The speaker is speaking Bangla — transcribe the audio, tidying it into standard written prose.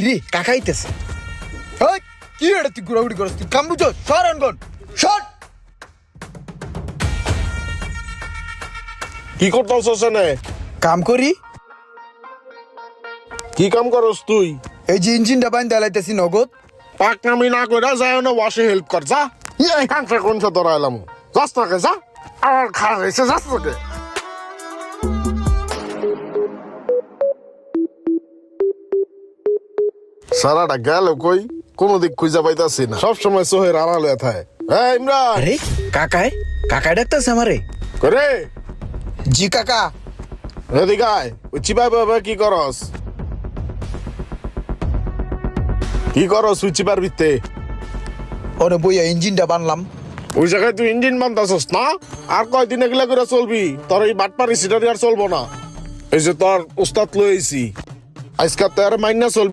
রে কাকা আইতেছে। ওই কি এটা তুই ঘুরাঘুরি করস? তুই কাম বুঝো, সর আনগন সর। কি করতেছস এনে? কাম করি, কি কাম করস তুই? এই যে ইঞ্জিনটা বাইন দালাইতেছি নগদ। পাকনামি না কইরা যায় না ওয়াশে হেল্প কর যা। এই কাঁচা কোন সে ধরাইলাম যাস না কে যা। আর খাওয়া হয়েছে যাস না কে? সারাটা গেল কই, কোনো দিক খুঁজে পাইতাছি না, সব সময় সোহের আড়ালে থাকে। এই ইমরান, আরে কাকায় কাকায় ডাকতেছে আমারে। করে জি কাকা। এদিকে আয়। ওই চিপাই বাবা কি করস? কি করস ওই চিপার ভিত্তে? ওরে বইয়া ইঞ্জিনটা বানলাম। ওই জায়গায় তুই ইঞ্জিন বানতাছস না? আর কয়দিন এগুলা করে চলবি? তোর এই বাটপারি সিটারি আর চলবো না। এই যে তোর উস্তাদ লইছি, আজকাল তো আর মাইনা চলবি।